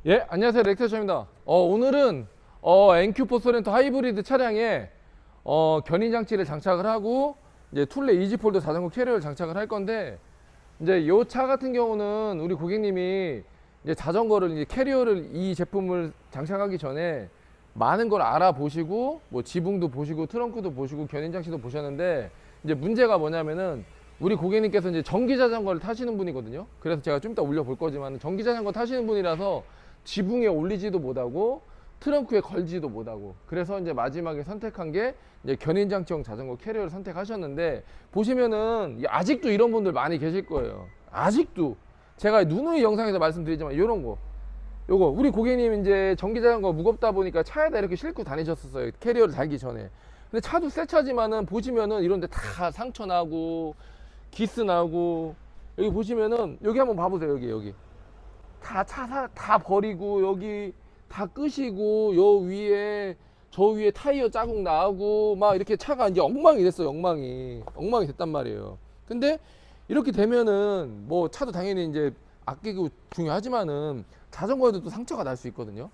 예, 안녕하세요. 렉터셔입니다. 오늘은 NQ4 소렌토 하이브리드 차량에 견인 장치를 장착을 하고 이제 툴레 이지폴더 자전거 캐리어를 장착을 할 건데, 이제 이 차 같은 경우는 우리 고객님이 이제 자전거를 이제 캐리어를 이 제품을 장착하기 전에 많은 걸 알아보시고 뭐 지붕도 보시고 트렁크도 보시고 견인 장치도 보셨는데, 이제 문제가 뭐냐면은 우리 고객님께서 이제 전기 자전거를 타시는 분이거든요. 그래서 제가 좀 이따 올려볼 거지만, 전기 자전거 타시는 분이라서 지붕에 올리지도 못하고 트렁크에 걸지도 못하고, 그래서 이제 마지막에 선택한 게 이제 견인 장치형 자전거 캐리어를 선택하셨는데, 보시면은 아직도 이런 분들 많이 계실 거예요. 아직도 제가 누누이 영상에서 말씀드리지만, 이런 거, 요거 우리 고객님 이제 전기 자전거 무겁다 보니까 차에다 이렇게 싣고 다니셨었어요, 캐리어를 달기 전에. 근데 차도 새 차지만은 보시면은 이런 데 다 상처 나고 기스 나고, 여기 보시면은 여기 한번 봐보세요. 여기 다 다 버리고 여기 다 끄시고, 요 위에 저 위에 타이어 자국 나고 막 이렇게 차가 이제 엉망이 됐어요. 엉망이 됐단 말이에요. 근데 이렇게 되면은 뭐 차도 당연히 이제 아끼고 중요하지만은 자전거에도 또 상처가 날 수 있거든요.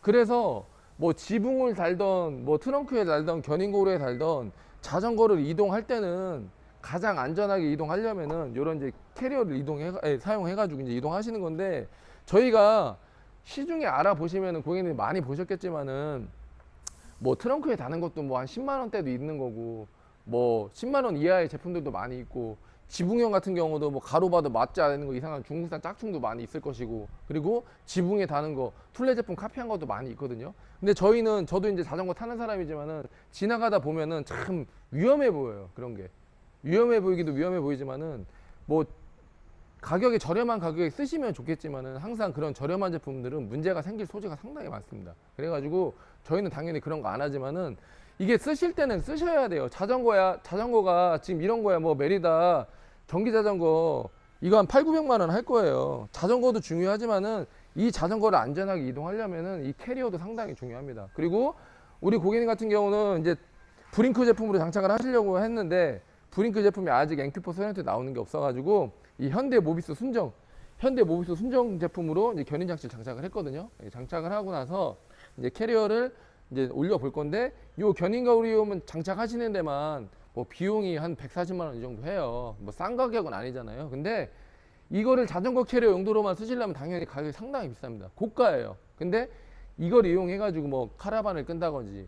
그래서 뭐 지붕을 달던 뭐 트렁크에 달던 견인고리에 달던 자전거를 이동할 때는 가장 안전하게 이동하려면은 요런 이제 캐리어를 사용해 가지고 이제 이동하시는 건데, 저희가 시중에 알아보시면은 고객님이 많이 보셨겠지만은 뭐 트렁크에 다는 것도 뭐 한 10만 원대도 있는 거고, 뭐 10만 원 이하의 제품들도 많이 있고, 지붕형 같은 경우도 뭐 가로 봐도 맞지 않는 거 이상한 중국산 짝퉁도 많이 있을 것이고, 그리고 지붕에 다는 거 툴레 제품 카피한 것도 많이 있거든요. 근데 저도 이제 자전거 타는 사람이지만은 지나가다 보면은 참 위험해 보여요. 그런 게 위험해 보이기도 위험해 보이지만은, 뭐 가격이 저렴한 가격에 쓰시면 좋겠지만은 항상 그런 저렴한 제품들은 문제가 생길 소지가 상당히 많습니다. 그래가지고 저희는 당연히 그런 거 안 하지만은, 이게 쓰실 때는 쓰셔야 돼요. 자전거가 지금 이런 거야. 뭐 메리다 전기 자전거 이거 한 8,900만 원 할 거예요. 자전거도 중요하지만은 이 자전거를 안전하게 이동하려면은 이 캐리어도 상당히 중요합니다. 그리고 우리 고객님 같은 경우는 이제 브링크 제품으로 장착을 하시려고 했는데, 브링크 제품이 아직 NQ4 소렌토에 나오는 게 없어가지고 이 현대 모비스 순정 제품으로 이제 견인 장치를 장착을 했거든요. 장착을 하고 나서 이제 캐리어를 이제 올려 볼 건데, 요 견인 거리움은 장착하시는 데만 뭐 비용이 한 140만 원 이 정도 해요. 뭐 싼 가격은 아니잖아요. 근데 이거를 자전거 캐리어 용도로만 쓰시려면 당연히 가격이 상당히 비쌉니다. 고가예요. 근데 이걸 이용해 가지고 뭐 카라반을 끈다든지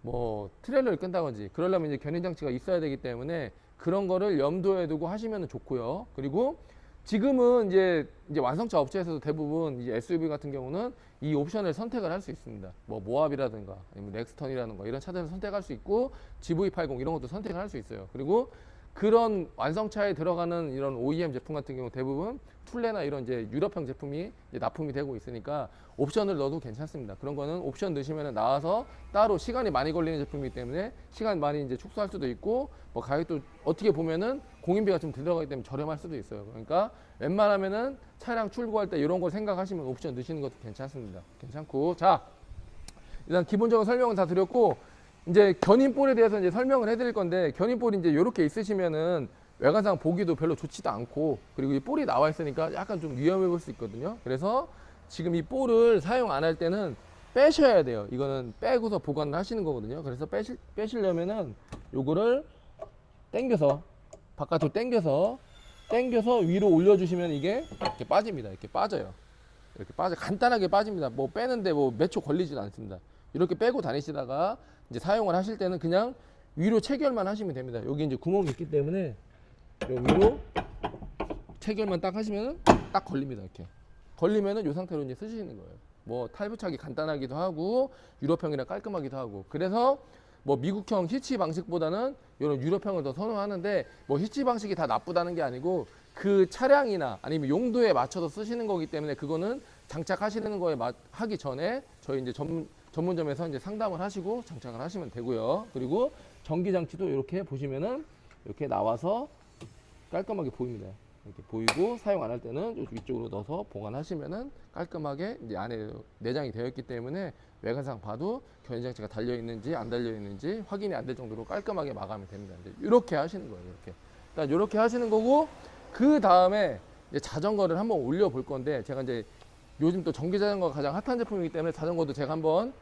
뭐 트레일러를 끈다든지 그러려면 이제 견인 장치가 있어야 되기 때문에 그런 거를 염두에 두고 하시면 좋고요. 그리고 지금은 이제 완성차 업체에서도 대부분 이제 SUV 같은 경우는 이 옵션을 선택을 할 수 있습니다. 뭐 모합이라든가 아니면 넥스턴이라든가 이런 차들을 선택할 수 있고, GV80 이런 것도 선택을 할 수 있어요. 그리고 그런 완성차에 들어가는 이런 OEM 제품 같은 경우 대부분 툴레나 이런 이제 유럽형 제품이 이제 납품이 되고 있으니까 옵션을 넣어도 괜찮습니다. 그런 거는 옵션 넣으시면 나와서 따로 시간이 많이 걸리는 제품이기 때문에 시간 많이 이제 축소할 수도 있고, 뭐 가격도 어떻게 보면은 공인비가 좀 들어가기 때문에 저렴할 수도 있어요. 그러니까 웬만하면은 차량 출고할 때 이런 걸 생각하시면 옵션 넣으시는 것도 괜찮습니다. 괜찮고, 자, 일단 기본적인 설명은 다 드렸고, 이제 견인볼에 대해서 이제 설명을 해드릴 건데, 견인볼이 이제 이렇게 있으시면은 외관상 보기도 별로 좋지도 않고, 그리고 이 볼이 나와 있으니까 약간 좀 위험해 볼 수 있거든요. 그래서 지금 이 볼을 사용 안 할 때는 빼셔야 돼요. 이거는 빼고서 보관을 하시는 거거든요. 그래서 빼시려면은 요거를 당겨서 바깥으로 당겨서 위로 올려주시면 이게 이렇게 빠집니다. 이렇게 빠져요. 이렇게 간단하게 빠집니다. 뭐 빼는데 뭐 몇 초 걸리지는 않습니다. 이렇게 빼고 다니시다가 이제 사용을 하실 때는 그냥 위로 체결만 하시면 됩니다. 여기 이제 구멍이 있기 때문에 위로 체결만 딱 하시면은 딱 걸립니다. 이렇게 걸리면은 이 상태로 이제 쓰시는 거예요. 뭐 탈부착이 간단하기도 하고 유럽형이라 깔끔하기도 하고, 그래서 뭐 미국형 히치 방식보다는 이런 유럽형을 더 선호하는데, 뭐 히치 방식이 다 나쁘다는 게 아니고 그 차량이나 아니면 용도에 맞춰서 쓰시는 거기 때문에 그거는 장착하시는 거에 하기 전에 저희 이제 전문점에서 이제 상담을 하시고 장착을 하시면 되고요. 그리고 전기 장치도 이렇게 보시면은 이렇게 나와서 깔끔하게 보입니다. 이렇게 보이고, 사용 안 할 때는 위쪽으로 넣어서 보관하시면은 깔끔하게 이제 안에 내장이 되어 있기 때문에 외관상 봐도 견인 장치가 달려 있는지 안 달려 있는지 확인이 안 될 정도로 깔끔하게 마감이 됩니다. 이제 이렇게 하시는 거예요. 이렇게 일단 이렇게 하시는 거고, 그 다음에 자전거를 한번 올려 볼 건데, 제가 이제 요즘 또 전기 자전거가 가장 핫한 제품이기 때문에 자전거도 제가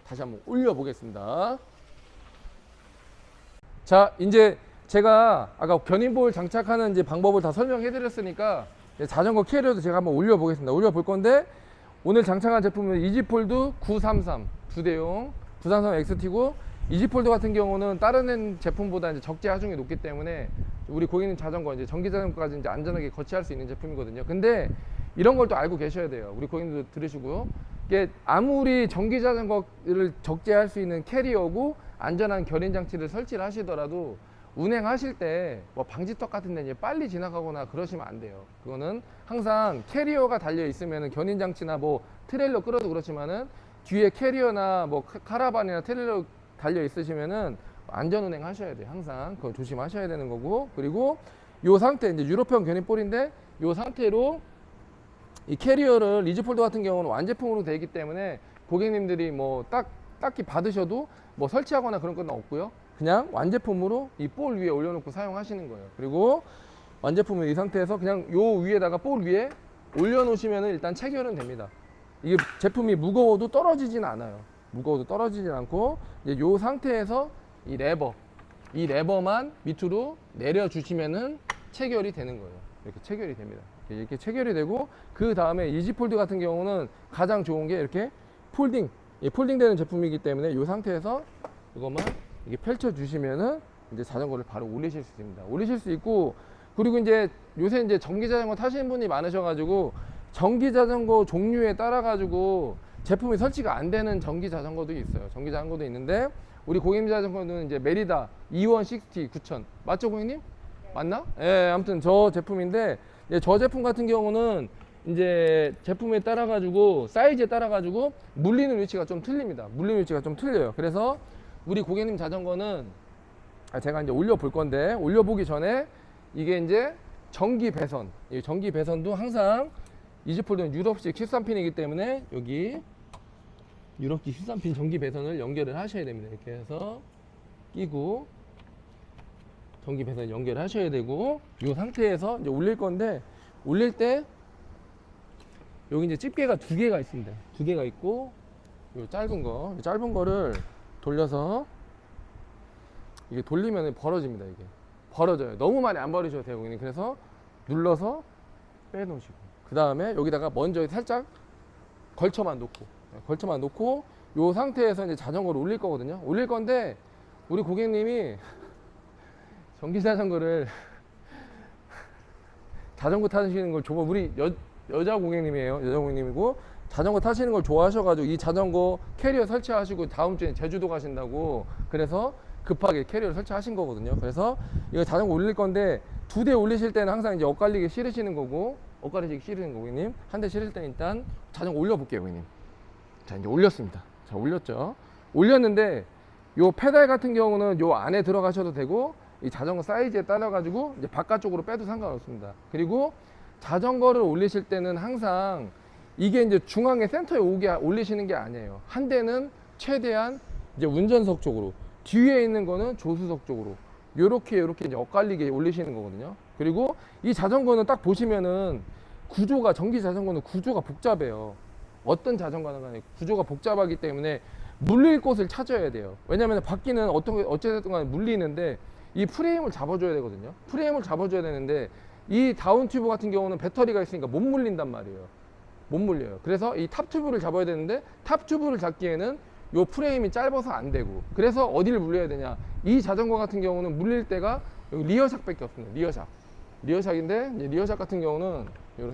다시 한번 올려 보겠습니다. 자, 이제 제가 아까 견인볼 장착하는 이제 방법을 다 설명해 드렸으니까 자전거 캐리어도 제가 한번 올려 보겠습니다. 올려 볼 건데, 오늘 장착한 제품은 이지폴드 933 2대용 933 XT고, 이지폴드 같은 경우는 다른 제품보다 이제 적재 하중이 높기 때문에 우리 고객님 자전거 이제 전기 자전거까지 이제 안전하게 거치할 수 있는 제품이거든요. 근데 이런 걸 또 알고 계셔야 돼요. 우리 고객님도 들으시고요. 이게 아무리 전기 자전거를 적재할 수 있는 캐리어고 안전한 견인 장치를 설치를 하시더라도 운행하실 때 뭐 방지턱 같은 데 이제 빨리 지나가거나 그러시면 안 돼요. 그거는 항상 캐리어가 달려 있으면 견인 장치나 뭐 트레일러 끌어도 그렇지만은 뒤에 캐리어나 뭐 카라반이나 트레일러 달려 있으시면은 안전 운행 하셔야 돼요. 항상 그거 조심하셔야 되는 거고, 그리고 요 상태 이제 유럽형 견인볼인데 요 상태로 이 캐리어를 이지폴드 같은 경우는 완제품으로 되어 있기 때문에 고객님들이 뭐 딱히 받으셔도 뭐 설치하거나 그런 건 없고요. 그냥 완제품으로 이 볼 위에 올려놓고 사용하시는 거예요. 그리고 완제품은 이 상태에서 그냥 요 위에다가 볼 위에 올려놓으시면 일단 체결은 됩니다. 이게 제품이 무거워도 떨어지진 않아요. 무거워도 떨어지진 않고, 이제 요 상태에서 이 레버만 밑으로 내려주시면은 체결이 되는 거예요. 이렇게 체결이 됩니다. 이렇게 체결이 되고, 그 다음에 이지폴드 같은 경우는 가장 좋은 게 이렇게 폴딩되는 제품이기 때문에 이 상태에서 이것만 이렇게 펼쳐 주시면은 이제 자전거를 바로 올리실 수 있습니다. 올리실 수 있고, 그리고 이제 요새 이제 전기 자전거 타시는 분이 많으셔가지고 전기 자전거 종류에 따라 가지고 제품이 설치가 안 되는 전기 자전거도 있어요. 전기 자전거도 있는데, 우리 고객님 자전거는 이제 메리다 E160 9000 맞죠, 고객님? 맞나? 예, 아무튼 저 제품인데, 저 제품 같은 경우는 이제 제품에 따라 가지고 사이즈에 따라 가지고 물리는 위치가 좀 틀립니다. 물리는 위치가 좀 틀려요. 그래서 우리 고객님 자전거는 제가 이제 올려 볼 건데, 올려 보기 전에 이게 이제 전기 배선, 이 전기 배선도 항상 이지폴드는 유럽식 13핀이기 때문에 여기 유럽식 13핀 전기 배선을 연결을 하셔야 됩니다. 이렇게 해서 끼고 전기 배선 연결을 하셔야 되고, 이 상태에서 이제 올릴 건데, 올릴 때 여기 이제 집게가 두 개가 있습니다. 두 개가 있고, 이 짧은 거를 돌려서 이게 돌리면 벌어집니다. 이게 벌어져요. 너무 많이 안 벌리셔도 돼요, 고객님. 그래서 눌러서 빼놓으시고, 그 다음에 여기다가 먼저 살짝 걸쳐만 놓고 이 상태에서 이제 자전거를 올릴 거거든요. 올릴 건데, 우리 고객님이 전기 자전거를 자전거 타시는 걸 좋아, 우리 여자 고객님이에요. 여자 고객님이고 자전거 타시는 걸 좋아하셔가지고 이 자전거 캐리어 설치하시고 다음 주에 제주도 가신다고, 그래서 급하게 캐리어를 설치하신 거거든요. 그래서 이거 자전거 올릴 건데, 두 대 올리실 때는 항상 이제 엇갈리게 실으시는 거고, 엇갈리게 실으는 거, 고객님. 한 대 실을 때는 일단 자전거 올려볼게요, 고객님. 자, 이제 올렸습니다. 자, 올렸죠. 올렸는데 요 페달 같은 경우는 요 안에 들어가셔도 되고, 이 자전거 사이즈에 따라 가지고 이제 바깥쪽으로 빼도 상관없습니다. 그리고 자전거를 올리실 때는 항상 이게 이제 중앙에 센터에 오게 올리시는 게 아니에요. 한 대는 최대한 이제 운전석 쪽으로, 뒤에 있는 거는 조수석 쪽으로 요렇게 이제 엇갈리게 올리시는 거거든요. 그리고 이 자전거는 딱 보시면은 구조가, 전기 자전거는 구조가 복잡해요. 어떤 자전거나 간에 구조가 복잡하기 때문에 물릴 곳을 찾아야 돼요. 왜냐면 바퀴는 어쨌든 간에 물리는데 이 프레임을 잡아줘야 되거든요. 프레임을 잡아줘야 되는데, 이 다운 튜브 같은 경우는 배터리가 있으니까 못 물린단 말이에요. 못 물려요. 그래서 이 탑 튜브를 잡아야 되는데, 탑 튜브를 잡기에는 요 프레임이 짧아서 안 되고, 그래서 어디를 물려야 되냐, 이 자전거 같은 경우는 물릴 때가 여기 리어샥밖에 없습니다. 리어샥인데, 이제 리어샥 같은 경우는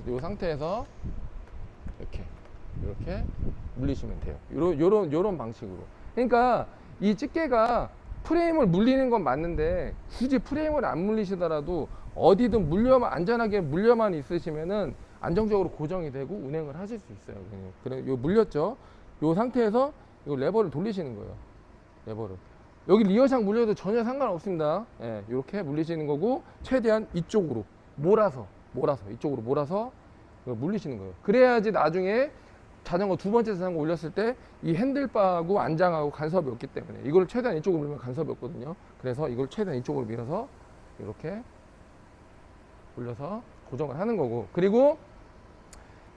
요 상태에서 이렇게 물리시면 돼요. 요런 방식으로. 그러니까 이 집게가 프레임을 물리는 건 맞는데, 굳이 프레임을 안 물리시더라도 어디든 안전하게 물려만 있으시면은 안정적으로 고정이 되고 운행을 하실 수 있어요. 그래, 요 물렸죠. 요 상태에서 이 레버를 돌리시는 거예요. 레버를. 여기 리어샥 물려도 전혀 상관없습니다. 예, 이렇게 물리시는 거고, 최대한 이쪽으로 이쪽으로 몰아서 물리시는 거예요. 그래야지 나중에 두 번째 자전거 올렸을 때 이 핸들바하고 안장하고 간섭이 없기 때문에, 이걸 최대한 이쪽으로 밀면 간섭이 없거든요. 그래서 이걸 최대한 이쪽으로 밀어서 이렇게 올려서 고정을 하는 거고, 그리고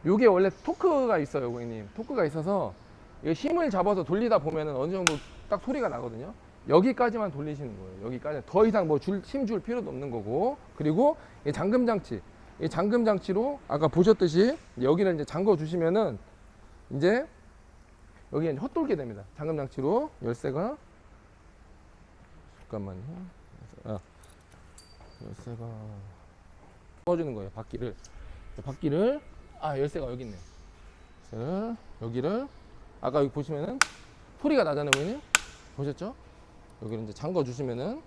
요게 원래 토크가 있어요, 고객님. 토크가 있어서 이거 힘을 잡아서 돌리다 보면은 어느 정도 딱 소리가 나거든요. 여기까지만 돌리시는 거예요. 여기까지. 더 이상 뭐 힘 줄 필요도 없는 거고. 그리고 이 잠금 장치. 이 잠금 장치로 아까 보셨듯이 여기를 이제 잠궈 주시면은 이제 여기 이제 헛돌게 됩니다. 잠금 장치로 열쇠가 잠깐만요. 열쇠가 꺼주는 거예요. 바퀴를 열쇠가 여기 있네요. 열쇠를 여기를 아까 여기 보시면은 소리가 나잖아요, 보이님? 보셨죠? 여기를 이제 잠궈 주시면은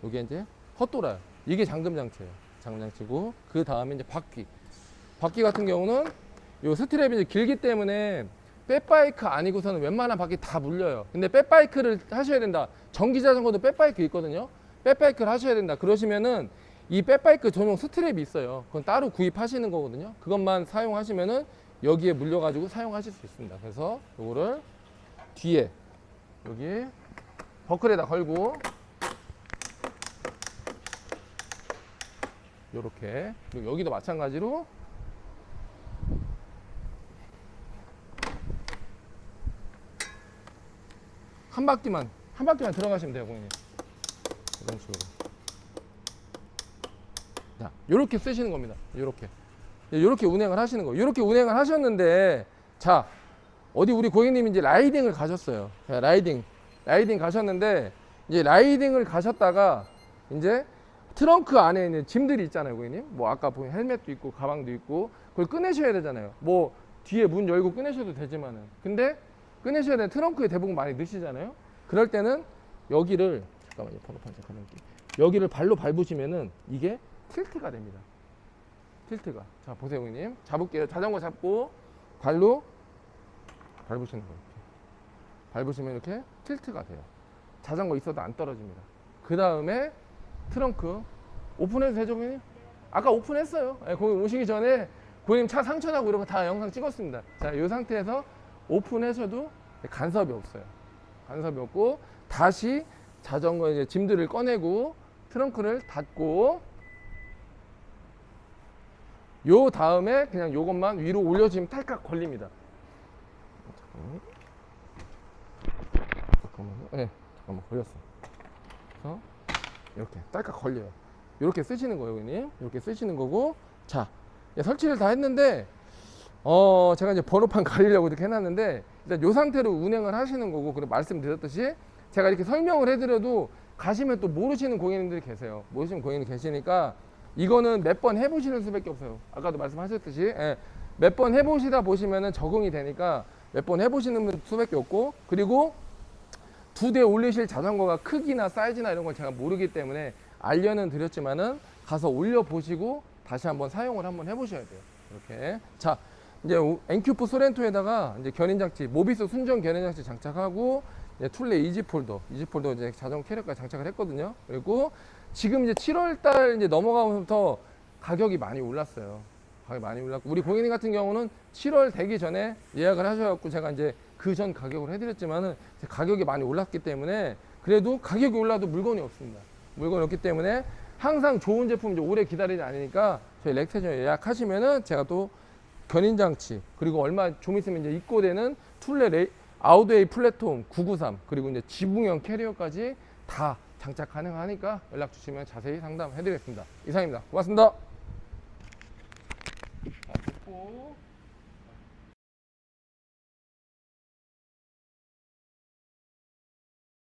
여기 이제 헛돌아요. 이게 잠금 장치예요. 잠금 장치고 그 다음에 이제 바퀴 같은 경우는 요 스트랩이 이제 길기 때문에 백바이크 아니고서는 웬만한 바퀴 다 물려요. 근데 백바이크를 하셔야 된다. 전기 자전거도 백바이크 있거든요. 백바이크를 하셔야 된다. 그러시면은 이 백바이크 전용 스트랩이 있어요. 그건 따로 구입하시는 거거든요. 그것만 사용하시면은 여기에 물려가지고 사용하실 수 있습니다. 그래서 요거를 뒤에 여기 버클에다 걸고 요렇게, 그리고 여기도 마찬가지로 한 바퀴만 들어가시면 돼요, 고객님. 이런 식으로. 자, 요렇게 쓰시는 겁니다. 요렇게 운행을 하시는 거예요. 요렇게 운행을 하셨는데, 자, 어디 우리 고객님이 이제 라이딩을 가셨어요. 자, 라이딩 가셨는데, 이제 라이딩을 가셨다가, 이제 트렁크 안에 있는 짐들이 있잖아요, 고객님. 뭐 아까 보면 헬멧도 있고, 가방도 있고, 그걸 꺼내셔야 되잖아요. 뭐 뒤에 문 열고 꺼내셔도 되지만은. 근데 꺼내셔야 되는 트렁크에 대부분 많이 넣으시잖아요. 그럴 때는 여기를, 잠깐만요, 번호판 잠깐만. 여기를 발로 밟으시면은 이게 틸트가 됩니다. 틸트가. 자, 보세요, 고객님. 잡을게요. 자전거 잡고 발로 밟으시는 거예요. 밟으시면 이렇게 틸트가 돼요. 자전거 있어도 안 떨어집니다. 그 다음에 트렁크 오픈해도 되죠, 고객님? 아까 오픈했어요. 고객님 오시기 전에 고객님 차 상처나고 이런 거 다 영상 찍었습니다. 자, 이 상태에서 오픈하셔도 간섭이 없어요. 간섭이 없고 다시 자전거 이제 짐들을 꺼내고 트렁크를 닫고 요 다음에 그냥 요것만 위로 올려주면 탈칵 걸립니다. 잠깐만요. 네, 잠깐만 걸렸어. 그래서 이렇게 딸깍 걸려요. 이렇게 쓰시는 거예요, 고객님. 이렇게 쓰시는 거고, 자, 설치를 다 했는데, 제가 이제 번호판 가리려고 이렇게 해놨는데, 일단 요 상태로 운행을 하시는 거고, 그리고 말씀드렸듯이 제가 이렇게 설명을 해드려도 가시면 또 모르시는 고객님들이 계세요. 모르시는 고객님이 계시니까 이거는 몇 번 해보시는 수밖에 없어요. 아까도 말씀하셨듯이 몇 번 해보시다 보시면은 적응이 되니까 몇 번 해보시는 수밖에 없고, 그리고 2대 올리실 자전거가 크기나 사이즈나 이런 걸 제가 모르기 때문에 알려는 드렸지만은 가서 올려보시고 다시 한번 사용을 한번 해보셔야 돼요. 이렇게. 자, 이제 엔큐프 소렌토에다가 이제 견인장치, 모비스 순정 견인장치 장착하고, 이제 툴레 이지폴더 이제 자전거 캐리어까지 장착을 했거든요. 그리고 지금 이제 7월달 이제 넘어가면서부터 가격이 많이 올랐어요. 가격이 많이 올랐고, 우리 고객님 같은 경우는 7월 되기 전에 예약을 하셔갖고 제가 이제 그 전 가격을 해드렸지만은 가격이 많이 올랐기 때문에, 그래도 가격이 올라도 물건이 없습니다. 물건이 없기 때문에 항상 좋은 제품 이제 오래 기다리지 않으니까 저희 렉세전에 예약하시면은 제가 또 견인장치, 그리고 얼마 좀 있으면 이제 입고되는 툴레 아우드웨이 플랫폼 993, 그리고 이제 지붕형 캐리어까지 다 장착 가능하니까 연락 주시면 자세히 상담해 드리겠습니다. 이상입니다. 고맙습니다. 자, 됐고.